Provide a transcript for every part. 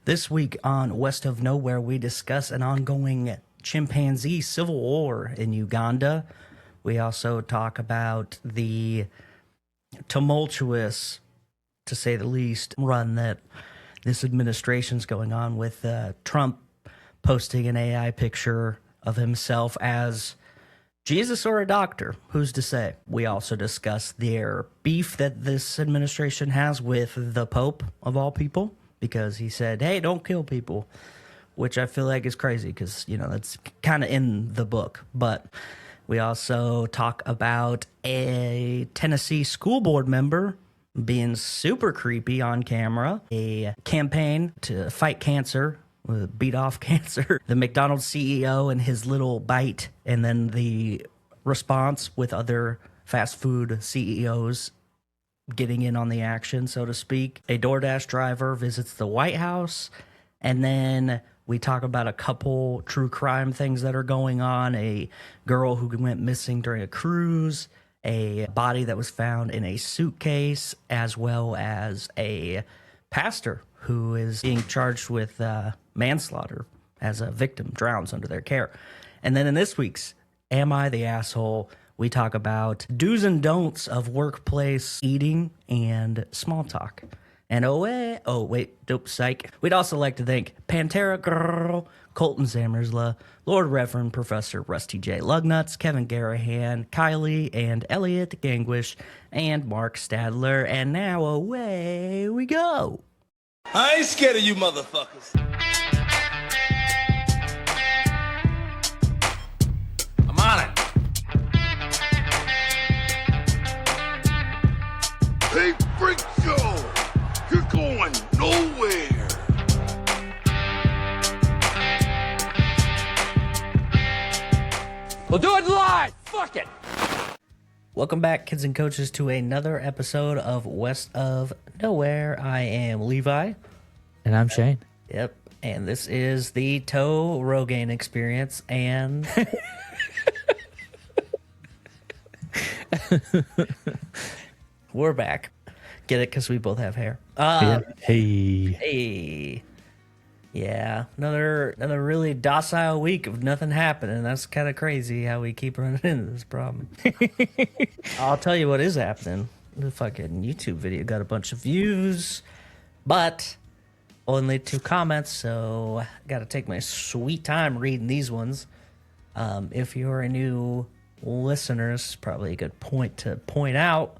This week on West of Knowhere, we discuss an ongoing chimpanzee civil war in Uganda. We also talk about the tumultuous, to say the least, run that this administration's going on with Trump posting an AI picture of himself as Jesus or a doctor, who's to say? We also discuss their beef that this administration has with the Pope, of all people, because he said, hey, don't kill people, which I feel like is crazy because, you know, that's kind of in the book. But we also talk about a Tennessee school board member being super creepy on camera, a campaign to fight cancer, beat off cancer, the McDonald's CEO and his little bite, and then the response with other fast food CEOs getting in on the action, so to speak. A DoorDash driver visits the White House, and then we talk about a couple true crime things that are going on, a girl who went missing during a cruise, a body that was found in a suitcase, as well as a pastor who is being charged with manslaughter as a victim drowns under their care. And then in this week's Am I the Asshole?, we talk about do's and don'ts of workplace eating and small talk. And dope psych. We'd also like to thank Pantera Girl, Colton Zamersla, Lord Reverend Professor Rusty J. Lugnuts, Kevin Garahan, Kylie and Elliot Gangwish, and Mark Stadler. And now away we go. I ain't scared of you motherfuckers. I'm on it. Hey, freak show! You're going nowhere! We'll do it live! Fuck it! Welcome back, kids and coaches, to another episode of West of Knowhere. I am Levi. And I'm Shane. Yep. And this is the Toe Rogaine experience. And we're back. Get it? Because we both have hair. Hey. Yeah. Another really docile week of nothing happening. That's kind of crazy how we keep running into this problem. I'll tell you what is happening. The fucking YouTube video got a bunch of views, but only 2 comments, so I got to take my sweet time reading these ones. If you're a new listener, it's probably a good point to point out.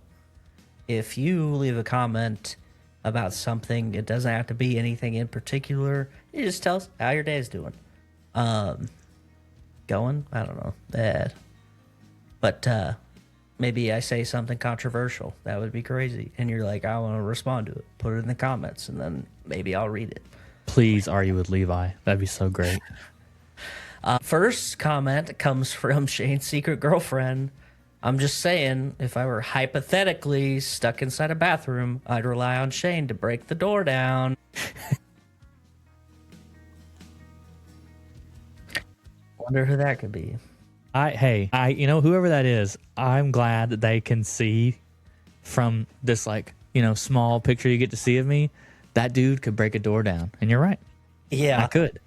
If you leave a comment about something, it doesn't have to be anything in particular. You just tell us how your day is doing. Going? I don't know. Bad. But maybe I say something controversial. That would be crazy. And you're like, I want to respond to it. Put it in the comments, and then maybe I'll read it. Please argue with Levi. That'd be so great. First comment comes from Shane's secret girlfriend. I'm just saying, if I were hypothetically stuck inside a bathroom, I'd rely on Shane to break the door down. Wonder who that could be. Whoever that is, I'm glad that they can see from this, small picture you get to see of me. That dude could break a door down. And you're right. Yeah. I could.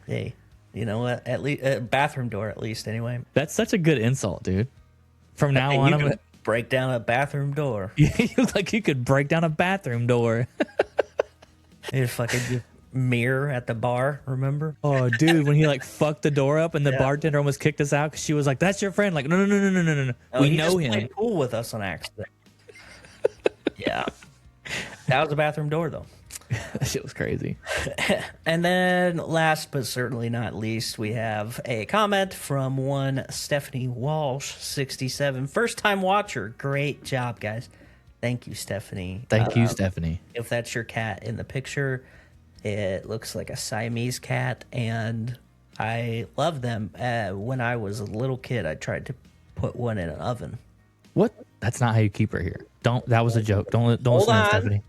Hey. You know what? At least a bathroom door, at least, anyway. That's such a good insult, dude. From now on, I'm gonna break down a bathroom door. You look like you could break down a bathroom door. You fucking mirror at the bar, remember? Oh, dude, when he fucked the door up and the bartender almost kicked us out because she was like, "That's your friend." Like, no. Oh, we know him. He played pool with us on accident. Yeah, that was a bathroom door, though. That shit was crazy. And then last but certainly not least, we have a comment from one Stephanie Walsh, 67. First time watcher. Great job, guys. Thank you, Stephanie. Thank you, Stephanie. If that's your cat in the picture, it looks like a Siamese cat, and I love them. When I was a little kid, I tried to put one in an oven. What? That's not how you keep her here. That was a joke. Don't listen to Stephanie.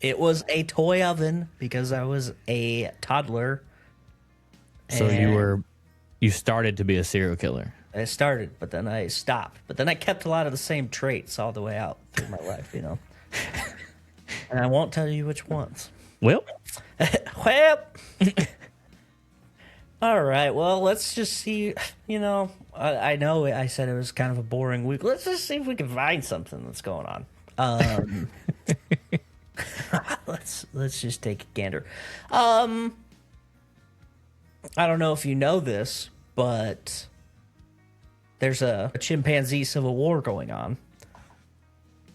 It was a toy oven because I was a toddler. So you started to be a serial killer. I started, but then I stopped. But then I kept a lot of the same traits all the way out through my life, you know. And I won't tell you which ones. Well, Well, all right. Well, let's just see. I know I said it was kind of a boring week. Let's just see if we can find something that's going on. Let's just take a gander. I don't know if you know this, but there's a chimpanzee civil war going on.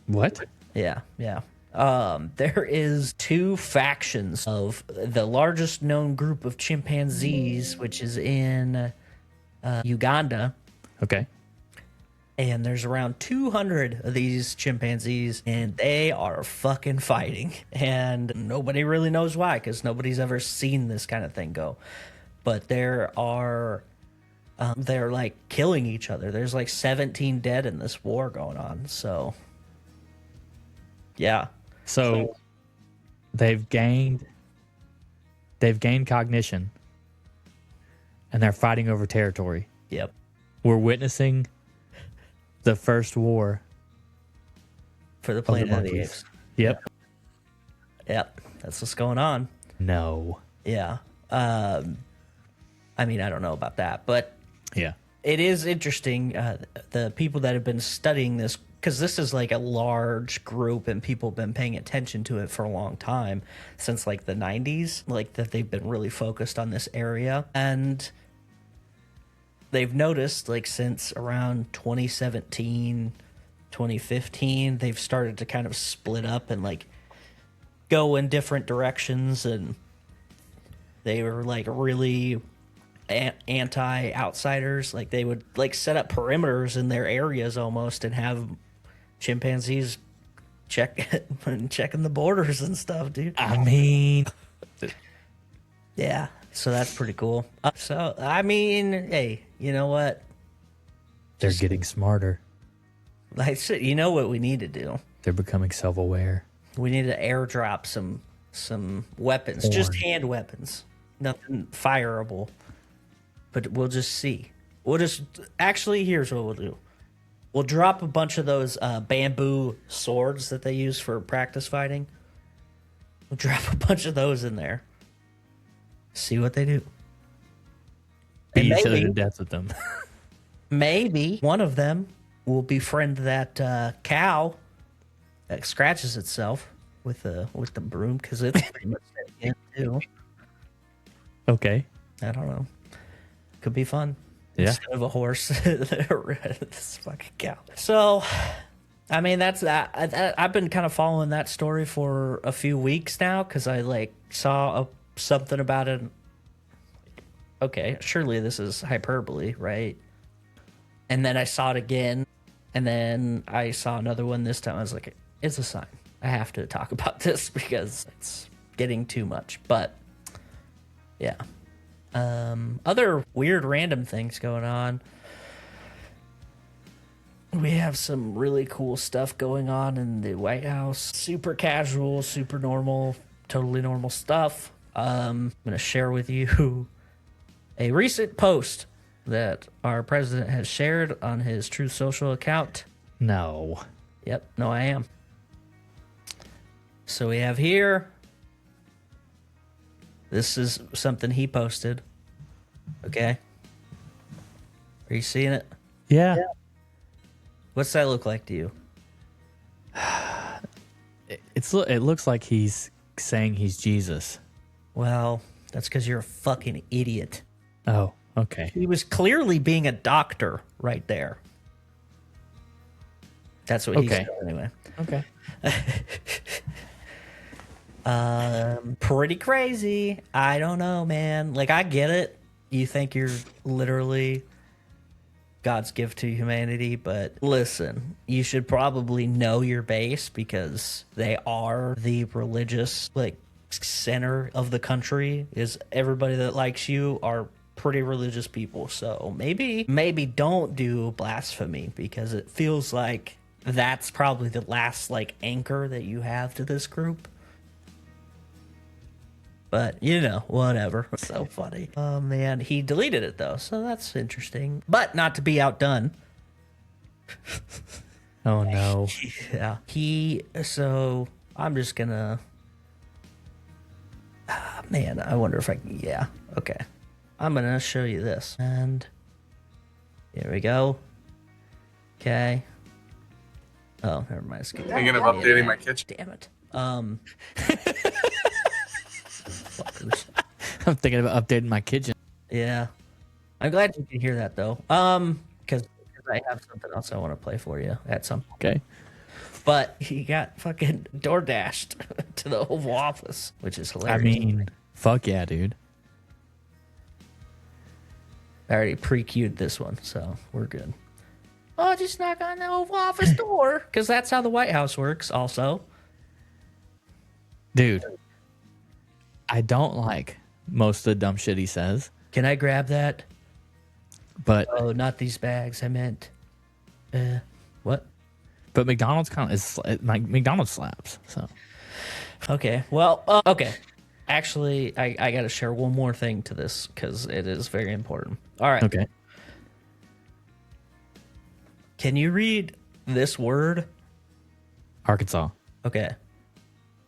What? Yeah. There is two factions of the largest known group of chimpanzees, which is in Uganda. Okay. And there's around 200 of these chimpanzees, and they are fucking fighting. And nobody really knows why, because nobody's ever seen this kind of thing go. But they're like killing each other. There's like 17 dead in this war going on. So, yeah. So they've gained cognition, and they're fighting over territory. Yep. We're witnessing the first war For the Planet of the Apes. Yep. Yep. That's what's going on. No. Yeah. I mean, I don't know about that, but Yeah. it is interesting. The people that have been studying this, because this is like a large group and people have been paying attention to it for a long time, since like the 90s, like that they've been really focused on this area. And they've noticed like since around 2017, 2015, they've started to kind of split up and like go in different directions. And they were like really anti-outsiders. Like they would like set up perimeters in their areas almost and have chimpanzees checking the borders and stuff, dude. I mean, Yeah, so that's pretty cool. So I mean, hey, you know what? they're getting smarter. Like, you know what we need to do? They're becoming self-aware. We need to airdrop some weapons, just hand weapons, nothing fireable. But we'll just see. Here's what we'll do. We'll drop a bunch of those bamboo swords that they use for practice fighting. We'll drop a bunch of those in there. See what they do. Beat And each other to death with them. maybe one of them will befriend that cow that scratches itself with the broom, because it's pretty much that again too. Okay. I don't know. Could be fun. Yeah. Instead of a horse, this fucking cow. So, I mean, that's that. I've been kind of following that story for a few weeks now because I like saw something about it. Okay, surely this is hyperbole, right? And then I saw it again, and then I saw another one this time. I was like, it's a sign. I have to talk about this because it's getting too much. But yeah. Other weird random things going on. We have some really cool stuff going on in the White House. Super casual, super normal, totally normal stuff. I'm going to share with you a recent post that our president has shared on his Truth Social account. No. Yep, no, I am. So we have here. This is something he posted. Okay. Are you seeing it? Yeah. What's that look like to you? It looks like he's saying he's Jesus. Well, that's because you're a fucking idiot. Oh, okay. He was clearly being a doctor right there. That's what he Okay. said anyway. Okay. Pretty crazy. I don't know, man. Like, I get it. You think you're literally God's gift to humanity, but listen, you should probably know your base because they are the religious, like, center of the country. Is everybody that likes you are pretty religious people. So maybe don't do blasphemy because it feels like that's probably the last, like, anchor that you have to this group. But, you know, whatever. It's so funny. Oh, man. He deleted it, though, so that's interesting. But not to be outdone. Oh, no. Yeah. So, I'm just gonna... Man, I wonder if I can. Yeah. Okay. I'm going to show you this. And here we go. Okay. Oh, never mind. Thinking of updating my kitchen. Damn it. I'm thinking about updating my kitchen. Yeah. I'm glad you can hear that, though. Because I have something else I want to play for you at some point. Okay. But he got fucking DoorDashed to the Oval Office, which is hilarious. I mean, fuck yeah, dude. I already pre-queued this one, so we're good. Oh, just knock on the Oval Office door, because that's how the White House works, also. Dude, I don't like most of the dumb shit he says, Can I grab that? but Oh, not these bags. I meant, what? but McDonald's kind of is like McDonald's slaps. So Okay. Well, okay. Actually, I got to share one more thing to this because it is very important. All right. okay, Can you read this word? Arkansas. Okay.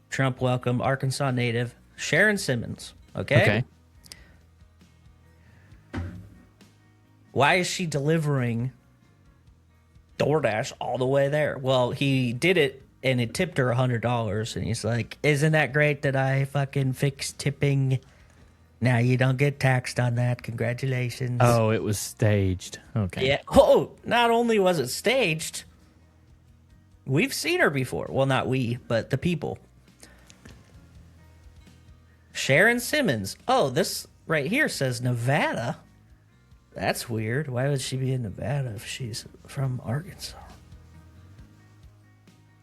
Trump welcome Arkansas native Sharon Simmons. Okay. Okay, Why is she delivering DoorDash all the way there? Well, he did it and it tipped her $100, and he's like, "Isn't that great that I fucking fixed tipping? Now you don't get taxed on that. Congratulations." oh, it was staged. Okay, Yeah. Oh, not only was it staged, we've seen her before. Well, not we, but the people. Sharon Simmons. Oh, this right here says Nevada. That's weird. Why would she be in Nevada if she's from Arkansas?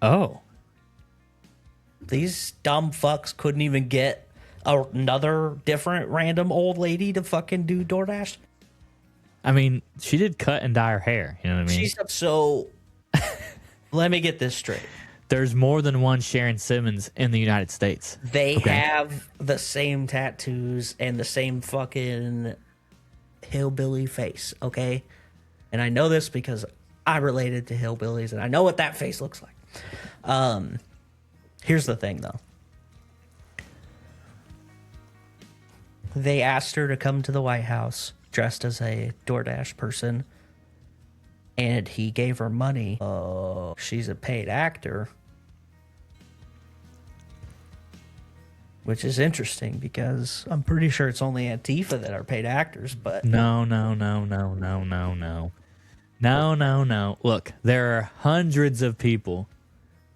Oh, These dumb fucks couldn't even get another different random old lady to fucking do DoorDash. I mean, she did cut and dye her hair. You know what I mean? She's so. Let me get this straight. There's more than one Sharon Simmons in the United States. They Okay. have the same tattoos and the same fucking hillbilly face, okay? And I know this because I related to hillbillies and I know what that face looks like. Here's the thing, though. They asked her to come to the White House dressed as a DoorDash person, and he gave her money. Oh, she's a paid actor. Which is interesting because I'm pretty sure it's only Antifa that are paid actors, but No. Look, there are hundreds of people.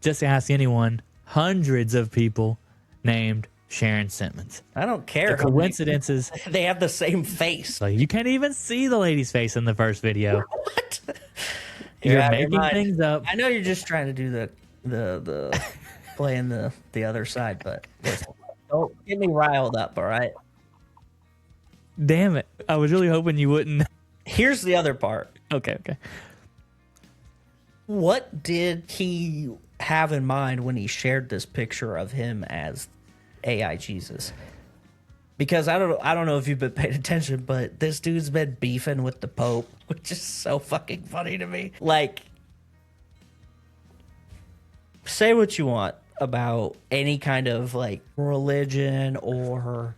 Just ask anyone. Hundreds of people named Sharon Simmons. I don't care. The coincidences. They have the same face. Like, you can't even see the lady's face in the first video. What? You're Yeah, making never mind. things up. I know you're just trying to do the playing the other side, but listen, don't get me riled up, all right? Damn it. I was really hoping you wouldn't. Here's the other part. Okay. What did he have in mind when he shared this picture of him as AI Jesus? Because I don't know if you've been paying attention, but this dude's been beefing with the Pope, which is so fucking funny to me. Like, say what you want about any kind of like religion or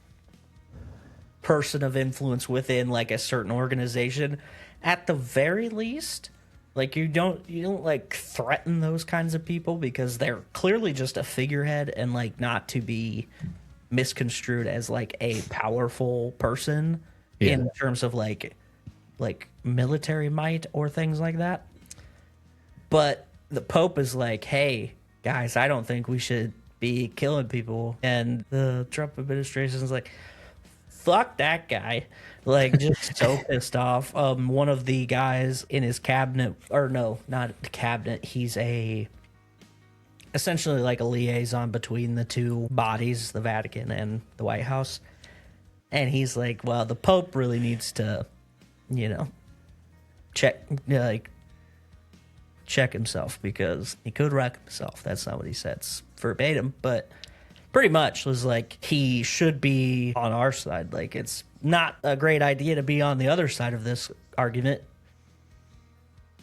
person of influence within like a certain organization. At the very least, like you don't like threaten those kinds of people because they're clearly just a figurehead and like not to be misconstrued as like a powerful person in terms of like military might or things like that. But the Pope is like, "Hey guys, I don't think we should be killing people," and the Trump administration is like, "Fuck that guy." Like, just so pissed off. One of the guys in his cabinet, or no, not the cabinet, he's essentially like a liaison between the two bodies, the Vatican and the White House. And he's like, "Well, the Pope really needs to, check himself because he could wreck himself." That's not what he said verbatim, but pretty much was like, he should be on our side. Like, it's not a great idea to be on the other side of this argument,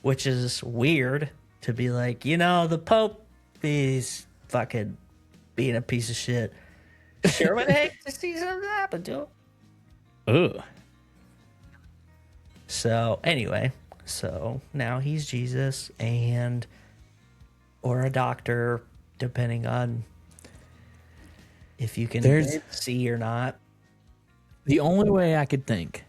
which is weird to be like, the Pope is fucking being a piece of shit. Sure would hate to see something happen to him. Ugh. So anyway, so now he's Jesus or a doctor, depending on if you can see or not. The only way I could think,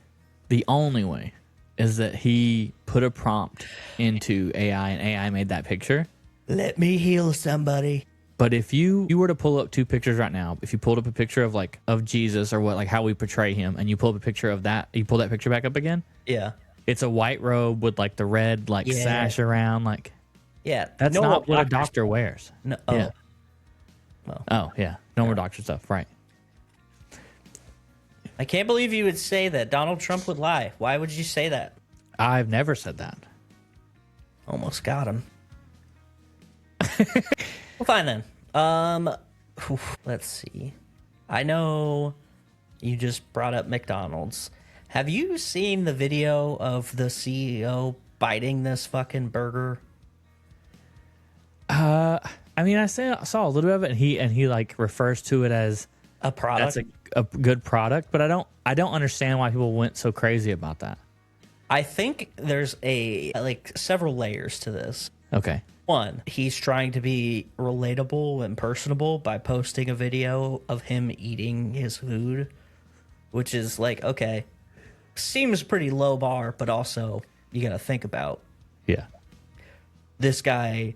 the only way, is that he put a prompt into AI and AI made that picture. Let me heal somebody. But if you were to pull up two pictures right now, if you pulled up a picture of Jesus or how we portray him, and you pull up a picture of that, you pull that picture back up again. Yeah. It's a white robe with like the red sash around, like. Yeah. That's not what a doctor wears. No. Yeah. Well. Oh yeah. No more doctor stuff, right? I can't believe you would say that Donald Trump would lie. Why would you say that? I've never said that. Almost got him. Well, fine then. Let's see. I know you just brought up McDonald's. Have you seen the video of the CEO biting this fucking burger? I mean, I saw a little bit of it, and he like refers to it as A product? that's a good product, but I don't understand why people went so crazy about that. I think there's several layers to this. Okay. One, he's trying to be relatable and personable by posting a video of him eating his food, which is like, okay, seems pretty low bar, but also you got to think about Yeah. this guy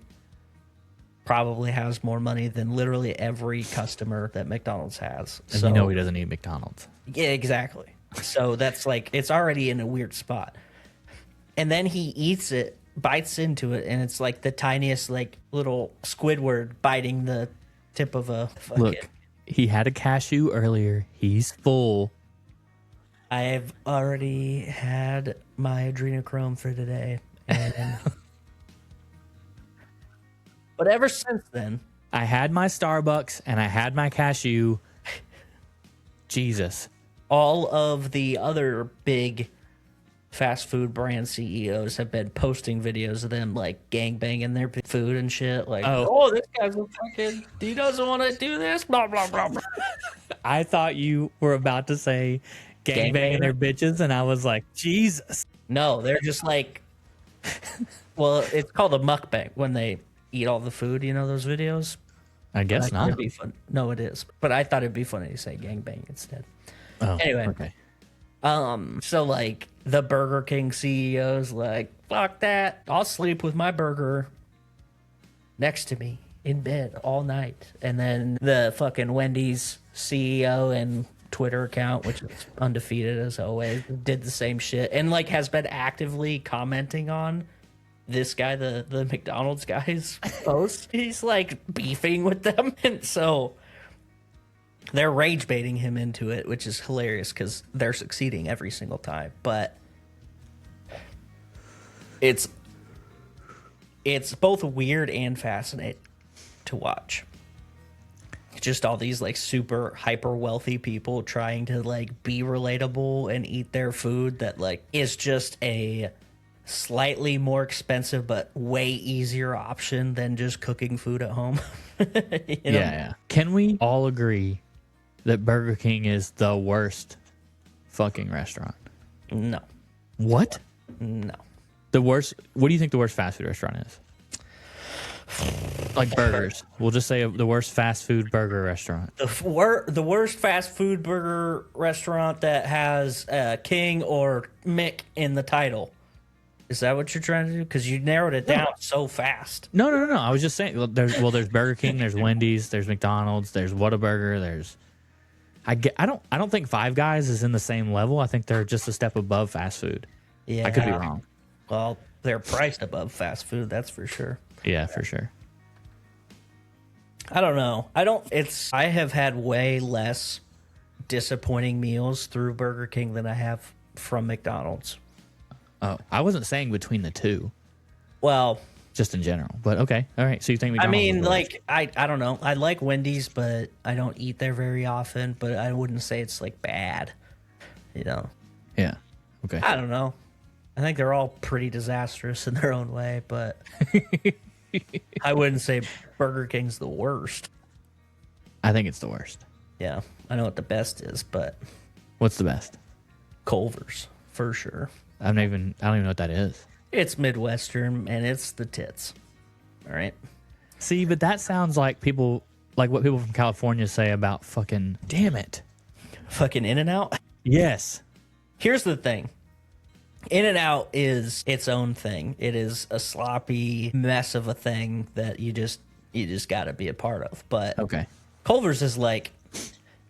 probably has more money than literally every customer that McDonald's has. And So you know he doesn't eat McDonald's. yeah, exactly. So that's like, it's already in a weird spot. And then he eats it, bites into it, and it's like the tiniest, like, little Squidward biting the tip of a fucking... Look, he had a cashew earlier. He's full. I've already had my adrenochrome for today. And... but ever since then... I had my Starbucks and I had my cashew. Jesus. all of the other big fast food brand CEOs have been posting videos of them like gangbanging their food and shit. Like, oh this guy's a fucking, he doesn't want to do this, blah, blah, blah, blah. I thought you were about to say gangbanging their bitches, and I was like, Jesus. No, they're just like, well, it's called a mukbang when they eat all the food. You know those videos? I guess not. It'd be fun. No, it is. But I thought it'd be funny to say gangbang instead. Oh, anyway, okay. So like the Burger King CEO's like, fuck that. I'll sleep with my burger next to me in bed all night. And then the fucking Wendy's CEO and Twitter account, which is undefeated as always, did the same shit and like has been actively commenting on this guy, the McDonald's guy's post. He's like beefing with them, and so they're rage baiting him into it, which is hilarious because they're succeeding every single time. But it's both weird and fascinating to watch. Just all these like super hyper wealthy people trying to like be relatable and eat their food that like is just a slightly more expensive but way easier option than just cooking food at home. You know? Yeah. Can we all agree that Burger King is the worst fucking restaurant? No. What? No. The worst? What do you think the worst fast food restaurant is? Like burgers. We'll just say the worst fast food burger restaurant. The worst fast food burger restaurant that has King or Mick in the title. Is that what you're trying to do? Because you narrowed it down so fast. No. I was just saying. There's Burger King, there's Wendy's, there's McDonald's, there's Whataburger, there's. I don't think Five Guys is in the same level. I think they're just a step above fast food. Yeah, I could be wrong. Well, they're priced above fast food, that's for sure. Yeah, for sure. I don't know. I have had way less disappointing meals through Burger King than I have from McDonald's. Oh, I wasn't saying between the two. Well, just in general. But okay, all right. So you think McDonald's? I mean, like I don't know. I like Wendy's, but I don't eat there very often. But I wouldn't say it's like bad. You know? Yeah. Okay. I don't know. I think they're all pretty disastrous in their own way, but I wouldn't say Burger King's the worst. I think it's the worst. Yeah, I know what the best is, but What's the best? Culver's for sure. I don't even know what that is. It's Midwestern and it's the tits. All right. See, but that sounds like what people from California say about fucking. Damn it. Fucking In-N-Out. Yes. Here's the thing. In-N-Out is its own thing. It is a sloppy mess of a thing that you just got to be a part of. But Okay. Culver's is like,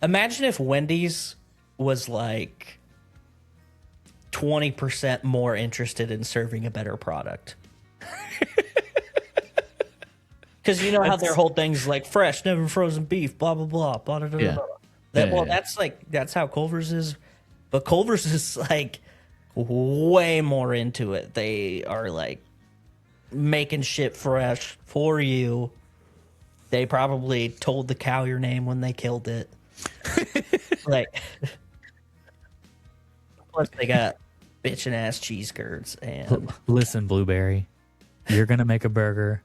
imagine if Wendy's was like 20% more interested in serving a better product. Because you know how their whole thing's like fresh, never frozen beef, blah blah blah, blah blah blah. Yeah. Well, that's how Culver's is, but Culver's is like way more into it. They are like making shit fresh for you. They probably told the cow your name when they killed it. Like, plus they got bitchin' ass cheese curds and Listen, Blueberry, you're gonna make a burger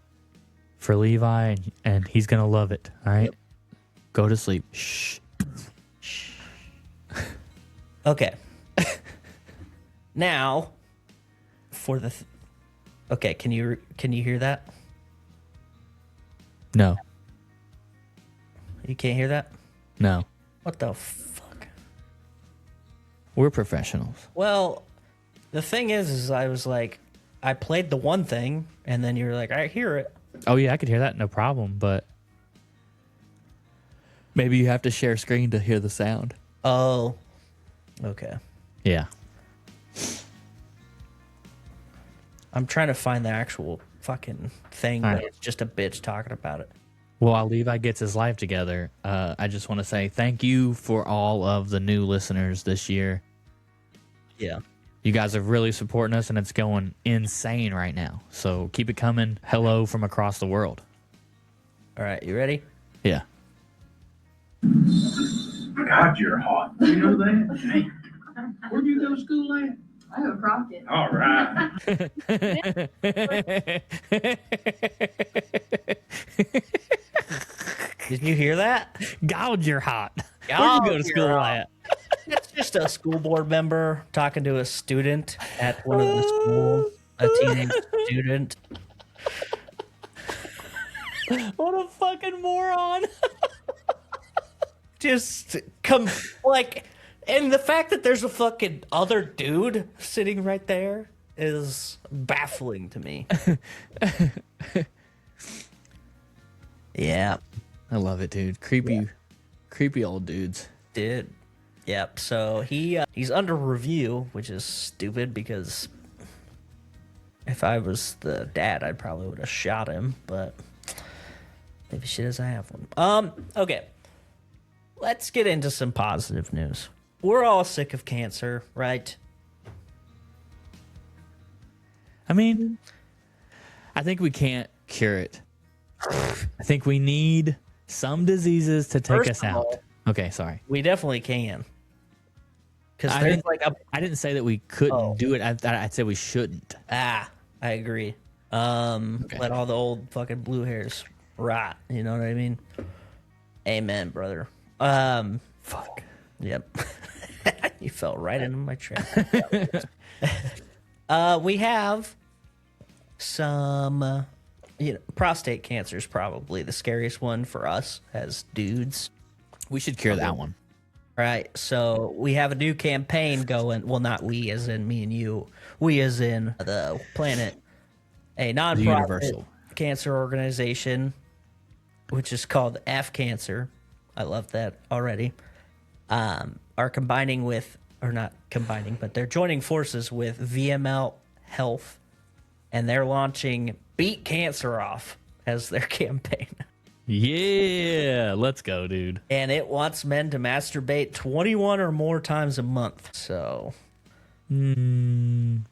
for Levi, and he's gonna love it. All right, go to sleep. Shh. okay. Now, for the okay, can you hear that? No, You can't hear that? no, What the fuck? we're professionals. Well, the thing is I was like, I played the one thing, and then you're like, I hear it. Oh yeah, I could hear that, no problem. But maybe you have to share screen to hear the sound. Oh, okay. Yeah. I'm trying to find the actual fucking thing, All but right. it's just a bitch talking about it. Well, while Levi gets his life together, I just want to say thank you for all of the new listeners this year. Yeah. You guys are really supporting us, and it's going insane right now. So keep it coming. Hello from across the world. All right, you ready? Yeah. God, you're hot. You know that? Hey, where'd you go to school at? I have rocked it. All right. Did you hear that? God, you're hot. Where'd God, you go to school you're at? It's just a school board member talking to a student at one of the schools, a teenage student. What a fucking moron. Just come like, and the fact that there's a fucking other dude sitting right there is baffling to me. Yeah, I love it, dude. Creepy old dudes. dude. Yep. So he's under review, which is stupid because if I was the dad, I probably would have shot him. But maybe she doesn't have one. Okay. Let's get into some positive news. We're all sick of cancer, right? I mean, I think we can't cure it. I think we need some diseases to take First us of out. all, Okay, sorry. we definitely can. Because I there's didn't- like a I didn't say that we couldn't Oh. do it. I'd say we shouldn't. I agree. Let all the old fucking blue hairs rot. You know what I mean? Amen, brother. Fuck. Yep. You fell right into my trap. We have some, prostate cancer is probably the scariest one for us as dudes. We should cure that one. Right. So we have a new campaign going. Well, not we as in me and you. We as in the planet. A nonprofit universal. cancer organization, which is called F Cancer. I love that already. Are combining with, or not combining, but they're joining forces with VML Health, and they're launching Beat Cancer Off as their campaign. Yeah, let's go, dude. And it wants men to masturbate 21 or more times a month. So, I'm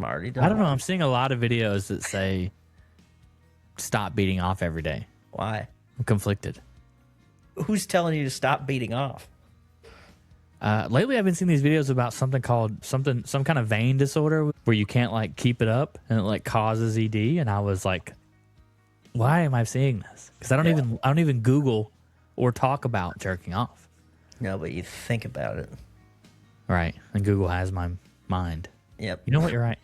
already done. I don't know. I'm seeing a lot of videos that say stop beating off every day. Why. I'm conflicted. Who's telling you to stop beating off? Lately, I've been seeing these videos about something called some kind of vein disorder where you can't like keep it up and it like causes ED. And I was like, why am I seeing this? Because I don't even Google or talk about jerking off. No, but you think about it. Right. And Google has my mind. Yep. You know what? You're right.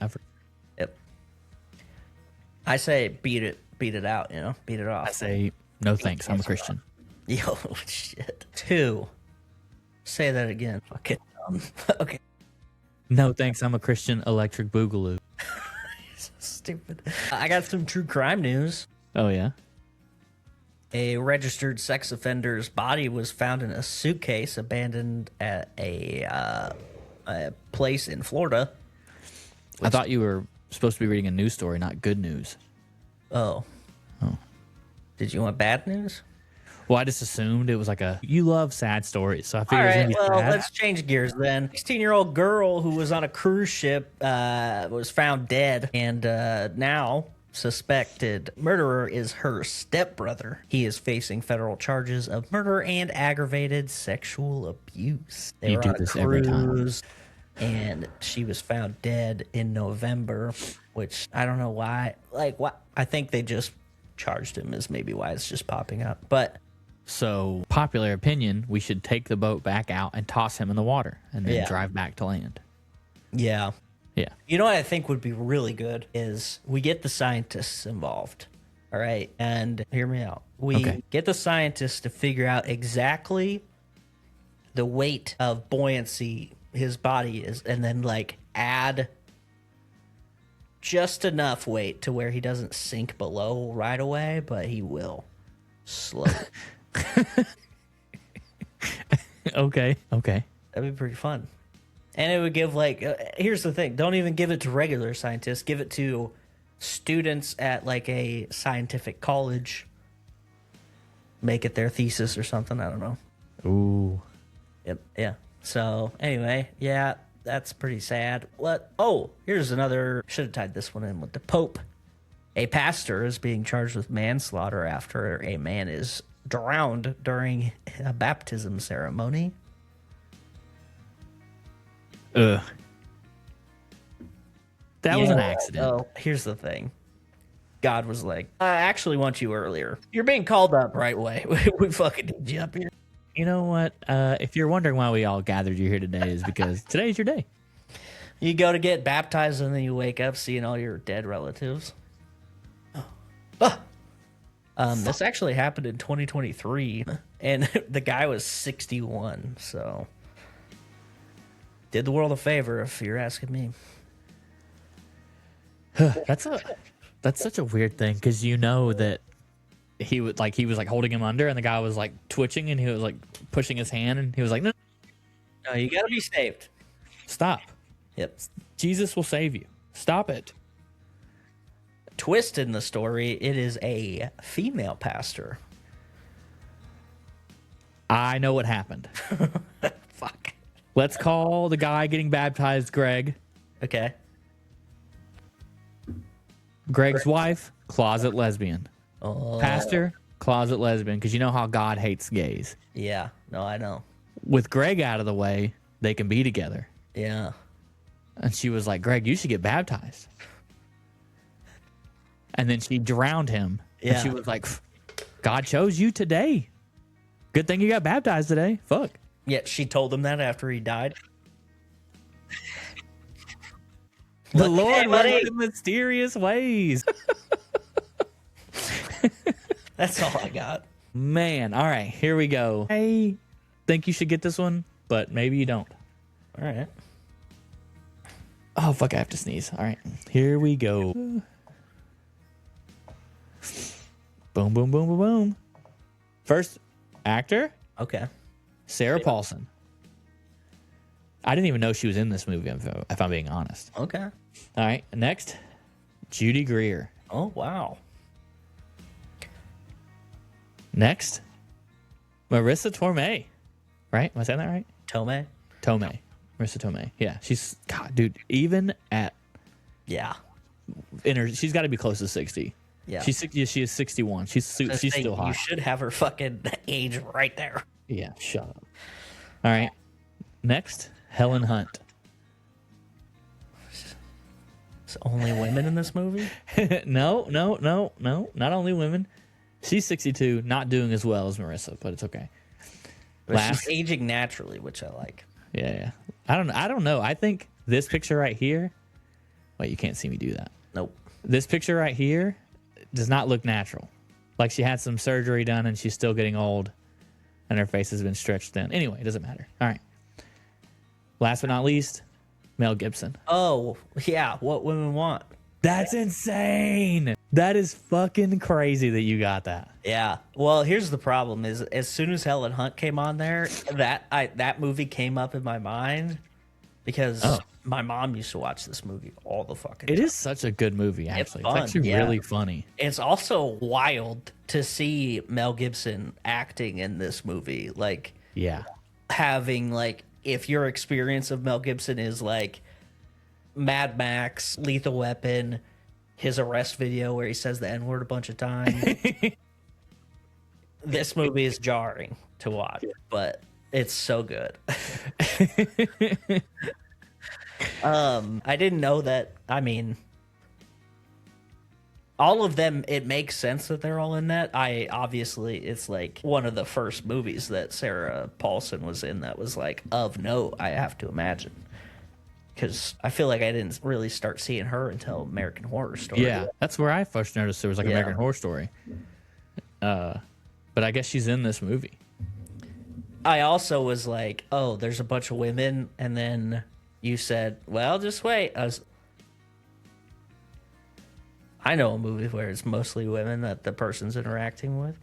Yep. I say beat it out, beat it off. I say, no thanks. I'm a Christian. Yo, shit. 2. Say that again. Fucking okay. No thanks. I'm a Christian. Electric Boogaloo. So stupid. I got some true crime news. Oh, yeah? A registered sex offender's body was found in a suitcase abandoned at a place in Florida. I thought you were supposed to be reading a news story, not good news. Oh. Did you want bad news? Well, I just assumed it was like you love sad stories, so I All figured it was right, going to be well, sad. let's change gears then. 16-year-old girl who was on a cruise ship was found dead, and now suspected murderer is her stepbrother. He is facing federal charges of murder and aggravated sexual abuse. They You were do on a this every time. cruise, and she was found dead in November, which I don't know why. Like, what? I think they just charged him is maybe why it's just popping up. But So, popular opinion, we should take the boat back out and toss him in the water and then Yeah. drive back to land. yeah. Yeah. You know what I think would be really good is we get the scientists involved. All right. And hear me out. We Okay. get the scientists to figure out exactly the weight of buoyancy his body is, and then like add just enough weight to where he doesn't sink below right away, but he will slowly. Okay. That'd be pretty fun. And it would give here's the thing. Don't even give it to regular scientists. Give it to students at like a scientific college. Make it their thesis or something. I don't know. Ooh. Yep. Yeah. So anyway, yeah, that's pretty sad. What? Oh, here's another. Should have tied this one in with the Pope. A pastor is being charged with manslaughter after a man is drowned during a baptism ceremony. Ugh. That was an Yeah, accident. Oh, here's the thing. God was like, I actually want you earlier. You're being called up right way. We fucking need you up here. You know what? If you're wondering why we all gathered you here today, is because today's your day. You go to get baptized and then you wake up seeing all your dead relatives. This actually happened in 2023, and the guy was 61. So, did the world a favor, if you're asking me. That's such a weird thing because you know that he was like holding him under, and the guy was like twitching, and he was like pushing his hand, and he was like, "No, No, you gotta be saved. stop! Yep. Jesus will save you. Stop it." Twist in the story, it is a female pastor. I know what happened. Fuck. Let's call the guy getting baptized Greg. Okay. Greg's wife, closet lesbian. Oh, Pastor, closet lesbian, because you know how God hates gays. yeah. No, I know. With Greg out of the way, they can be together. Yeah. And she was like, Greg, you should get baptized. And then she drowned him. Yeah. And she was like, God chose you today. Good thing you got baptized today. Fuck. Yeah, she told him that after he died. The Look, Lord hey, buddy. works in mysterious ways. That's all I got. Man, all right, here we go. I think you should get this one, but maybe you don't. All right. Oh, fuck, I have to sneeze. All right, here we go. Boom, boom, boom, boom, boom. First actor, Okay. Sarah Paulson. I didn't even know she was in this movie, if I'm being honest. Okay. All right, next, Judy Greer. Oh, wow. Next, Marissa Tomei. Right? Am I saying that right? Tomei? Tomei. Marissa Tomei. Yeah, she's, God, dude, even at, Yeah. she's got to be close to 60. Yeah. She is 61. She's still hot. You should have her fucking age right there. Yeah, shut up. All right. Next, Helen Hunt. It's only women in this movie? No. Not only women. She's 62, not doing as well as Marissa, but it's okay. But she's aging naturally, which I like. Yeah. I don't know. I think this picture right here. Wait, you can't see me do that. Nope. This picture right here does not look natural. Like she had some surgery done and she's still getting old and her face has been stretched thin. Anyway, it doesn't matter. All right. Last but not least, Mel Gibson. Oh, yeah. What women want. That's insane. That is fucking crazy that you got that. Yeah. Well, here's the problem: is as soon as Helen Hunt came on there, that movie came up in my mind because my mom used to watch this movie all the fucking time. It is such a good movie, actually. It's fun, actually really funny. It's also wild to see Mel Gibson acting in this movie. Like, Yeah. having, like, if your experience of Mel Gibson is like Mad Max, Lethal Weapon, his arrest video where he says the N-word a bunch of times. This movie is jarring to watch, but it's so good. I didn't know that. I mean, all of them, it makes sense that they're all in that. Obviously, it's like one of the first movies that Sarah Paulson was in that was like of note, I have to imagine. Because I feel like I didn't really start seeing her until American Horror Story. Yeah, that's where I first noticed there was like American Horror Story. But I guess she's in this movie. I also was like, oh, there's a bunch of women. And then you said, well, just wait. I know a movie where it's mostly women that the person's interacting with.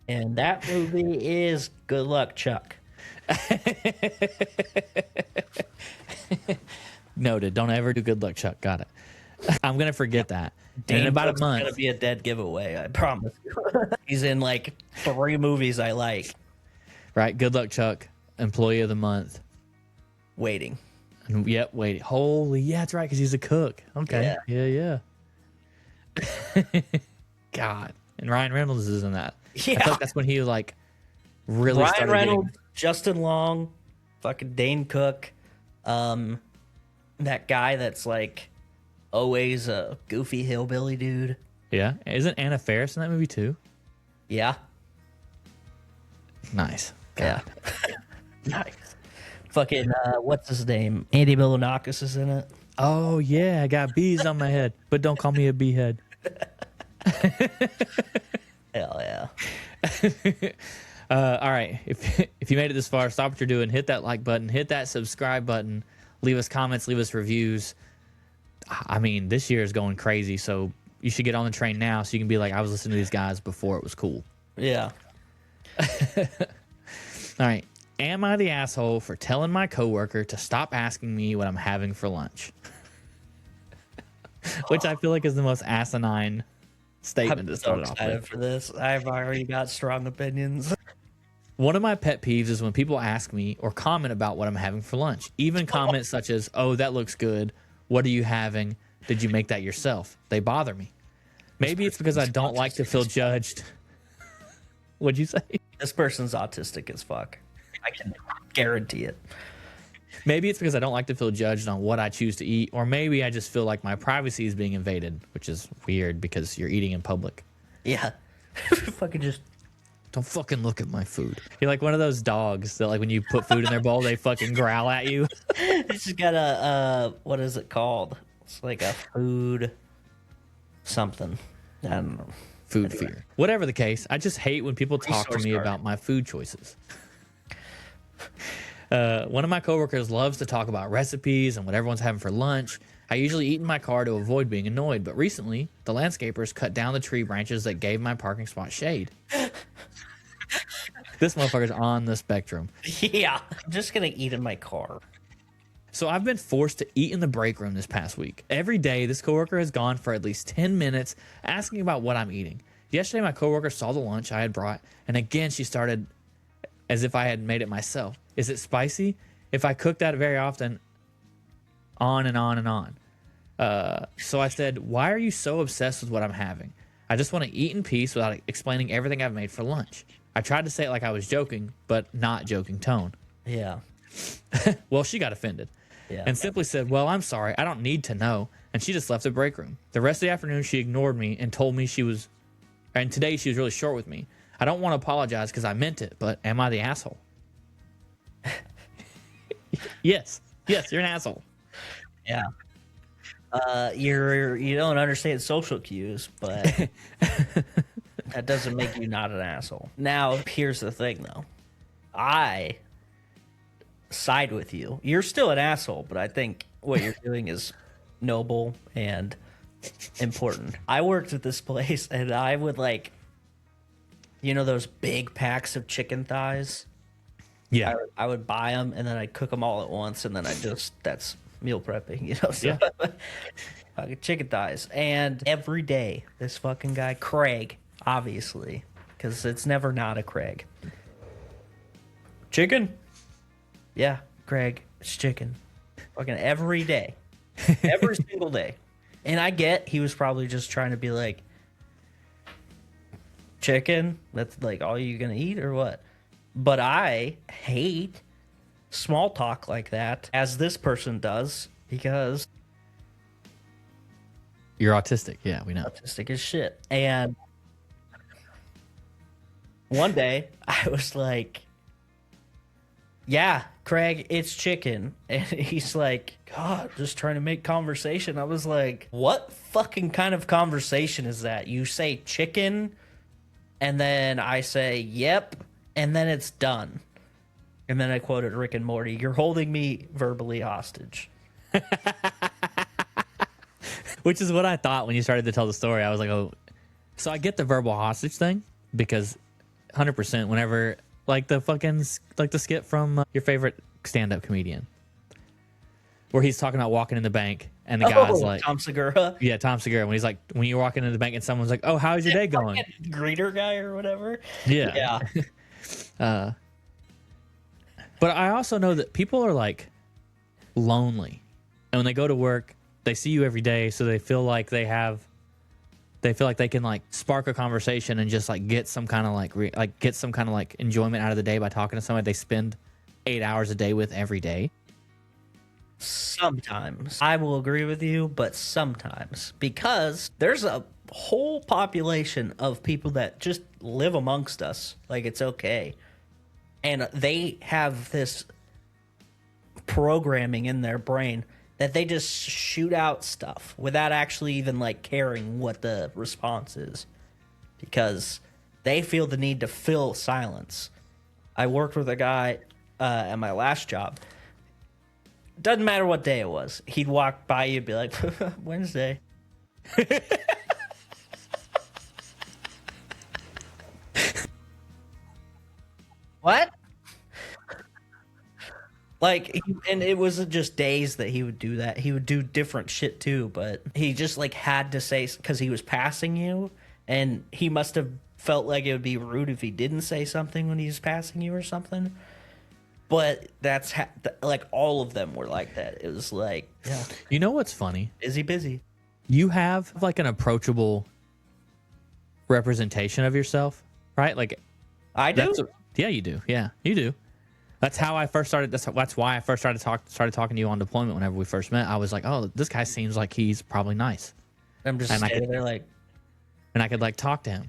And that movie is Good Luck, Chuck. Noted. Don't ever do Good Luck, Chuck. Got it. I'm going to forget that. Dane in about Cook's a month. gonna be a dead giveaway, I promise. He's in like 3 movies I like. Right. Good Luck, Chuck. Employee of the Month. Waiting. And, yep. Wait. Holy. Yeah, that's right. Because he's a cook. Okay. Yeah. God. And Ryan Reynolds is in that. Yeah. I thought that's when he like really Ryan started Reynolds, getting... Justin Long, fucking Dane Cook, that guy that's like always a goofy hillbilly dude. Yeah. Isn't Anna Faris in that movie too? Yeah. Nice. Yeah. Nice. Fucking, what's his name? Andy Milonakis is in it. Oh, yeah. I got bees on my head, but don't call me a bee head. Hell yeah. All right. If you made it this far, stop what you're doing. Hit that like button. Hit that subscribe button. Leave us comments. Leave us reviews. I mean, this year is going crazy, so you should get on the train now so you can be like, I was listening to these guys before it was cool. Yeah. All right. Am I the asshole for telling my coworker to stop asking me what I'm having for lunch? Which I feel like is the most asinine statement to start I'm off excited with. for this. I've already got strong opinions. One of my pet peeves is when people ask me or comment about what I'm having for lunch. Even comments such as, oh, that looks good. What are you having? Did you make that yourself? They bother me. Maybe it's because I don't like to feel judged. What'd you say? This person's autistic as fuck. I can guarantee it. Maybe it's because I don't like to feel judged on what I choose to eat, or maybe I just feel like my privacy is being invaded, which is weird because you're eating in public. Yeah. Fucking just... Don't fucking look at my food. You're like one of those dogs that, like, when you put food in their bowl, they fucking growl at you. It's just got a, what is it called? It's like a food something. I don't know. Food fear. Whatever the case, I just hate when people talk to me about my food choices. One of my coworkers loves to talk about recipes and what everyone's having for lunch. I usually eat in my car to avoid being annoyed, but recently, the landscapers cut down the tree branches that gave my parking spot shade. This motherfucker's on the spectrum. Yeah. I'm just going to eat in my car. So I've been forced to eat in the break room this past week. Every day, this coworker has gone for at least 10 minutes asking about what I'm eating. Yesterday, my coworker saw the lunch I had brought, and again, she started as if I had made it myself. Is it spicy? If I cook that very often, on and on and on. So I said, why are you so obsessed with what I'm having? I just want to eat in peace without explaining everything I've made for lunch. I tried to say it like I was joking, but not joking tone. Yeah. Well, she got offended. Yeah. And simply said, well, I'm sorry. I don't need to know. and she just left the break room. The rest of the afternoon, she ignored me and told me and today she was really short with me. I don't want to apologize because I meant it, but am I the asshole? Yes, you're an asshole. Yeah. You don't understand social cues, but that doesn't make you not an asshole. Now, here's the thing, though. I side with you. You're still an asshole, but I think what you're doing is noble and important. I worked at this place, and I would those big packs of chicken thighs. Yeah. I would buy them, and then I'd cook them all at once, and then that's meal prepping, So Yeah. fucking chicken thighs. And every day, this fucking guy, Craig, obviously, because it's never not a Craig. Chicken? Yeah, Craig, it's chicken. Fucking every day. Every single day. And I get he was probably just trying to be like, chicken? That's like all you gonna eat or what? But I hate small talk like that, as this person does, because You're autistic. Yeah, we know. autistic as shit. And one day I was like, yeah, Craig, it's chicken. And he's like, God, just trying to make conversation. I was like, what fucking kind of conversation is that? You say chicken, and then I say, yep, and then it's done. And then I quoted Rick and Morty, you're holding me verbally hostage. Which is what I thought when you started to tell the story. I was like, oh. So I get the verbal hostage thing because 100% whenever, like the skit from your favorite stand-up comedian where he's talking about walking in the bank and the guy's like... Tom Segura? Yeah, Tom Segura. When he's like, when you're walking in the bank and someone's like, oh, how's your day going? Greeter guy or whatever? Yeah. But I also know that people are like lonely. And when they go to work, they see you every day, so they feel like they can like spark a conversation and just like get some kind of like enjoyment out of the day by talking to somebody they spend 8 hours a day with every day. Sometimes. I will agree with you, but sometimes. Because there's a whole population of people that just live amongst us like it's okay. And they have this programming in their brain that they just shoot out stuff without actually even like caring what the response is, because they feel the need to fill silence. I worked with a guy at my last job. Doesn't matter what day it was. He'd walk by you and be like, Wednesday. What? And it wasn't just days that he would do that. He would do different shit too, but he just like had to say, because he was passing you, and he must have felt like it would be rude if he didn't say something when he was passing you or something. But that's like all of them were like that. It was like, yeah. You know what's funny? Is he busy? You have like an approachable representation of yourself, right? Like I do. Yeah, you do. Yeah, you do. That's how I first started. That's why I first started talking to you on deployment. Whenever we first met, I was like, "Oh, this guy seems like he's probably nice." I'm just standing there like, and I could like talk to him.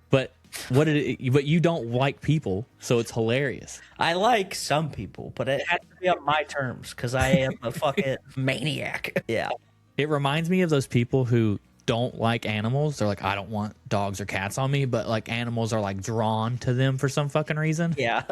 But but you don't like people, so it's hilarious. I like some people, but it has to be on my terms because I am a fucking maniac. Yeah. It reminds me of those people who don't like animals. They're like, I don't want dogs or cats on me, but like animals are like drawn to them for some fucking reason. Yeah.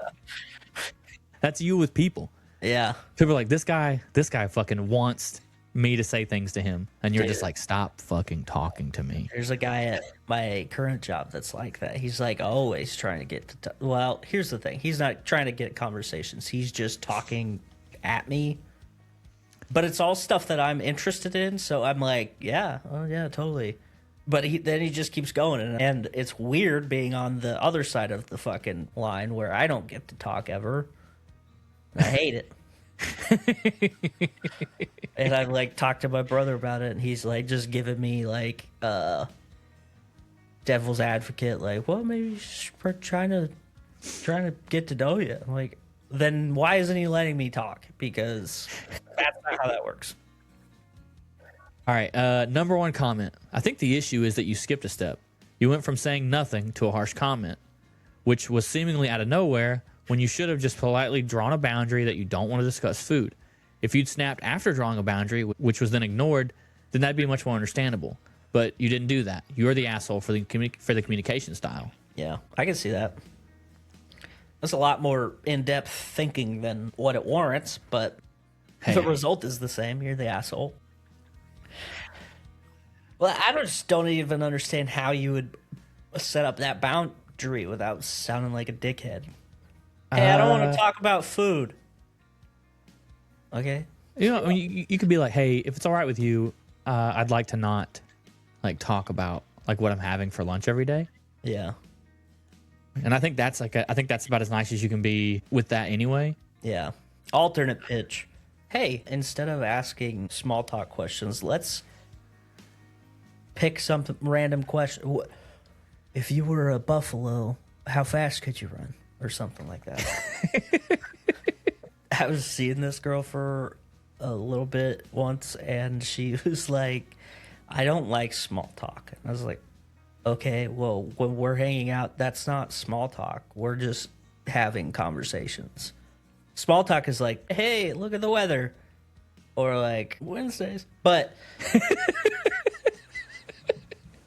That's you with people. Yeah. People are like, this guy fucking wants me to say things to him. And you're just like, stop fucking talking to me. There's a guy at my current job that's like that. He's like always trying to get to well, here's the thing. He's not trying to get conversations. He's just talking at me. But it's all stuff that I'm interested in. So I'm like, yeah, oh yeah, totally. But then he just keeps going. And it's weird being on the other side of the fucking line where I don't get to talk ever. I hate it. And I've like talked to my brother about it, and he's like just giving me like devil's advocate, like, well, maybe we're trying to get to know you. I'm like, then why isn't he letting me talk? Because that's not how that works. All right. Number one comment. I think the issue is that you skipped a step. You went from saying nothing to a harsh comment, which was seemingly out of nowhere when you should have just politely drawn a boundary that you don't want to discuss food. If you'd snapped after drawing a boundary, which was then ignored, then that'd be much more understandable. But you didn't do that. You're the asshole for the communication style. Yeah, I can see that. That's a lot more in-depth thinking than what it warrants, but if the result is the same, you're the asshole. Well, I just don't even understand how you would set up that boundary without sounding like a dickhead. Hey, I don't want to talk about food. Okay. You know, I mean, you could be like, hey, if it's all right with you, I'd like to not like talk about like what I'm having for lunch every day. Yeah. And I think that's I think that's about as nice as you can be with that anyway. Yeah. Alternate pitch. Hey, instead of asking small talk questions, let's pick some random question. If you were a buffalo, how fast could you run? Or something like that. I was seeing this girl for a little bit once, and she was like, I don't like small talk. And I was like, okay, well, when we're hanging out, that's not small talk. We're just having conversations. Small talk is like, hey, look at the weather. Or like, Wednesdays. But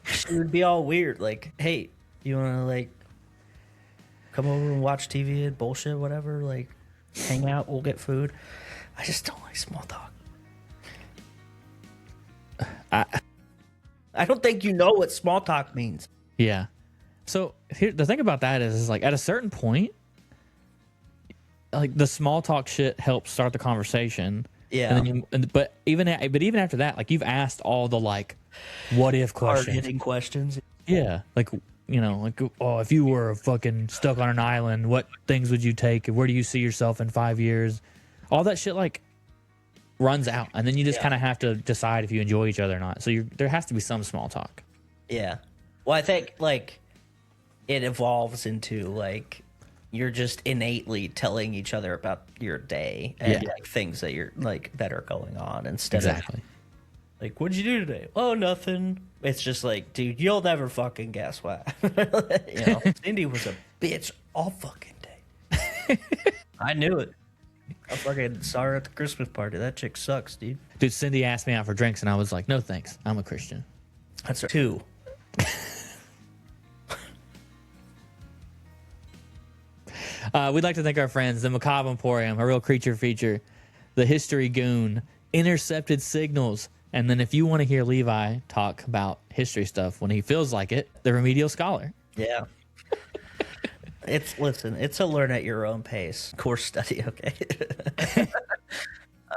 she would be all weird. Like, hey, you want to like come over and watch TV and bullshit, whatever? Like, hang out, we'll get food. I just don't like small talk. I don't think you know what small talk means. Yeah. So here, the thing about that is like at a certain point, like the small talk shit helps start the conversation. Yeah. And then but even after that, like you've asked all the like, what if questions, hard-hitting questions. Yeah. Like, you know, like, oh, if you were fucking stuck on an island, what things would you take? Where do you see yourself in 5 years? All that shit like runs out, and then you just kind of have to decide if you enjoy each other or not. So there has to be some small talk. Yeah. Well, I think like it evolves into like you're just innately telling each other about your day and like things that you're like that are going on instead of like, what'd you do today? Oh, nothing. It's just like, dude, you'll never fucking guess what. You know, Cindy was a bitch all fucking day. I knew it. I fucking saw her at the Christmas party. That chick sucks, dude. Dude, Cindy asked me out for drinks, and I was like, no thanks. I'm a Christian. That's her. 2. We'd like to thank our friends, the Macabre Emporium, A Real Creature Feature, the History Goon, Intercepted Signals, and then if you want to hear Levi talk about history stuff when he feels like it, the Remedial Scholar. Yeah. It's a learn at your own pace course study, okay?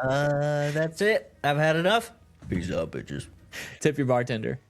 That's it. I've had enough. Peace out, bitches. Tip your bartender.